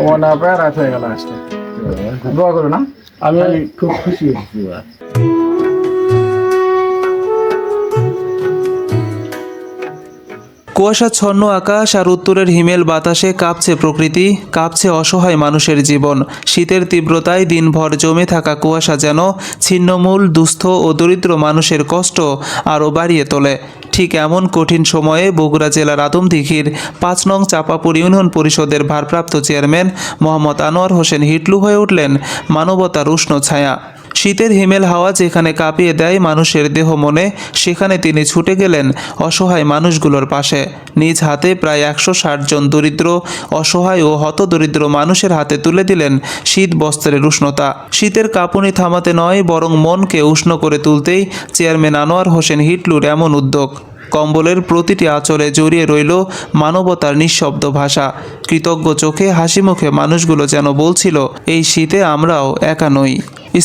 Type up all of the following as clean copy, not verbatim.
ও না প্যারাত হয়ে গেল আজকে। দোয়া করো না, আমি খুব খুশি হয়েছি এবার। কুয়াশাচ্ছন্ন আকাশ আর উত্তরের হিমেল বাতাসে কাঁপছে প্রকৃতি, কাঁপছে অসহায় মানুষের জীবন। শীতের তীব্রতায় দিনভর জমে থাকা কুয়াশা যেন ছিন্নমূল, দুস্থ ও দরিদ্র মানুষের কষ্ট আরও বাড়িয়ে তোলে। ঠিক এমন কঠিন সময়ে বগুড়া জেলার আদমদীঘির ৫ নং চাপাপুর ইউনিয়ন পরিষদের ভারপ্রাপ্ত চেয়ারম্যান মোহাম্মদ আনোয়ার হোসেন হিটলু হয়ে উঠলেন মানবতার উষ্ণ ছায়া। শীতের হিমেল হাওয়া যেখানে কাঁপিয়ে দেয় মানুষের দেহ মনে, সেখানে তিনি ছুটে গেলেন অসহায় মানুষগুলোর পাশে। নিজ হাতে প্রায় ১৬০ জন দরিদ্র, অসহায় ও হতদরিদ্র মানুষের হাতে তুলে দিলেন শীত বস্ত্রের উষ্ণতা। শীতের কাঁপুনি থামাতে নয়, বরং মনকে উষ্ণ করে তুলতেই চেয়ারম্যান আনোয়ার হোসেন হিটলুর এমন উদ্যোগ। কম্বলের প্রতিটি আঁচলে জড়িয়ে রইল মানবতার নিঃশব্দ ভাষা। কৃতজ্ঞ চোখে হাসি মুখে মানুষগুলো যেন বলছিল, এই শীতে আমরাও একা নই।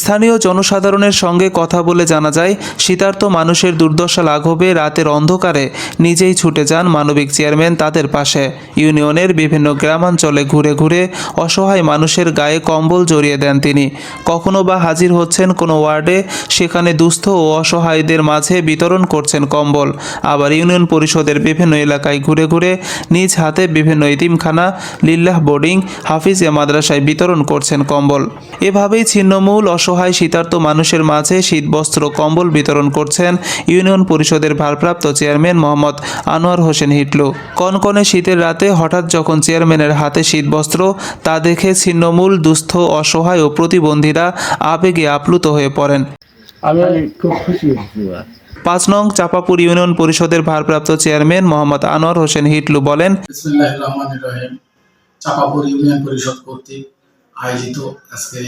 স্থানীয় জনসাধারণের সঙ্গে কথা বলে জানা যায়, শীতার্ত মানুষের দুর্দশা লাঘবে রাতের অন্ধকারে নিজেই ছুটে যান মানবিক চেয়ারম্যান তাদের পাশে। ইউনিয়নের বিভিন্ন গ্রামাঞ্চলে ঘুরে ঘুরে অসহায় মানুষের গায়ে কম্বল জড়িয়ে দেন তিনি। কখনো বা হাজির হচ্ছেন কোনো ওয়ার্ডে, সেখানে দুস্থ ও অসহায়দের মাঝে বিতরণ করছেন কম্বল। আবার ইউনিয়ন পরিষদের বিভিন্ন এলাকায় ঘুরে ঘুরে নিজ হাতে বিভিন্ন এতিমখানা, লিল্লাহ বোর্ডিং, হাফিজিয়া মাদ্রাসায় বিতরণ করছেন কম্বল। এভাবেই ছিন্নমূল অসহায় শীতার্ত মানুষের মাঝে শীতবস্ত্র, কম্বল বিতরণ করছেন ইউনিয়ন পরিষদের ভারপ্রাপ্ত চেয়ারম্যান মোহাম্মদ আনোয়ার হোসেন হিটলু। কনকনে শীতের রাতে হঠাৎ যখন চেয়ারম্যানের হাতে শীতবস্ত্র, তা দেখে ছিন্নমূল, দুস্থ, অসহায় ও প্রতিবন্ধীরা আবেগে আপ্লুত হয়ে পড়েন। আমি খুব খুশি হয়েছি এবার। ৫ নং চাপাপুর ইউনিয়ন পরিষদের ভারপ্রাপ্ত চেয়ারম্যান মোহাম্মদ আনোয়ার হোসেন হিটলু বলেন, বিসমিল্লাহির রহমানির রহিম। চাপাপুর ইউনিয়ন পরিষদ কর্তৃক আয়োজিত আজকে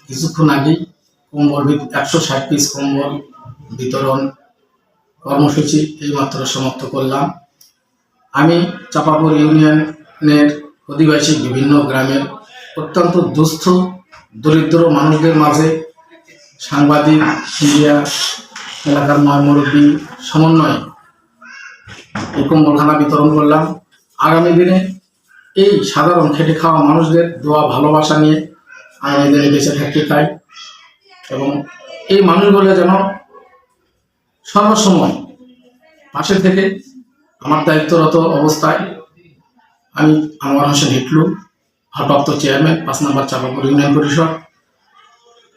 কিছুক্ষণ আগেই ১৬০ পিস কম্বল বিতরণ কর্মসূচি এইমাত্র সমাপ্ত করলাম। আমি চাপাপুর ইউনিয়নের অধিবাসী বিভিন্ন গ্রামের অত্যন্ত দুস্থ, দরিদ্র মানুষদের মাঝে সাংবাদিক, মিডিয়া, এলাকার মুরব্বী সমন্বয়ে এই কম্বলখানা বিতরণ করলাম। আগামী দিনে এই সাধারণ খেটে খাওয়া মানুষদের দোয়া ভালোবাসা নিয়ে আগামী দিনে বেঁচে থাকতে চাই এবং এই মানুষগুলো যেন সর্বসময় পাশে থেকে আমার দায়িত্বরত অবস্থায় আমি আনোয়ার হোসেন হিটলু, ভারপ্রাপ্ত চেয়ারম্যান ৫ নম্বর চাপাপুর ইউনিয়ন পরিষদ,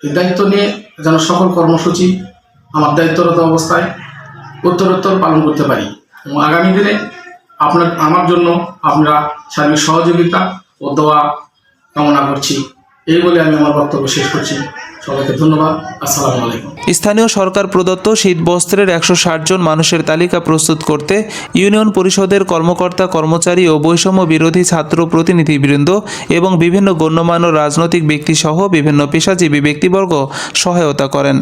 এই দায়িত্ব নিয়ে যেন সকল কর্মসূচি আমার দায়িত্বরত অবস্থায় উত্তরোত্তর পালন করতে পারি এবং আগামী দিনে আমার জন্য আপনারা সার্বিক সহযোগিতা ও দোয়া কামনা করছি। এই বলে আমি আমার বক্তব্য শেষ করছি। সবাইকে ধন্যবাদ। আসসালামু আলাইকুম। স্থানীয় সরকার প্রদত্ত শীতবস্ত্রের ১৬০ জন মানুষের তালিকা প্রস্তুত করতে ইউনিয়ন পরিষদের কর্মকর্তা, কর্মচারী ও বৈষম্য বিরোধী ছাত্র প্রতিনিধিবৃন্দ এবং বিভিন্ন গণ্যমান্য রাজনৈতিক ব্যক্তিসহ বিভিন্ন পেশাজীবী ব্যক্তিবর্গ সহায়তা করেন।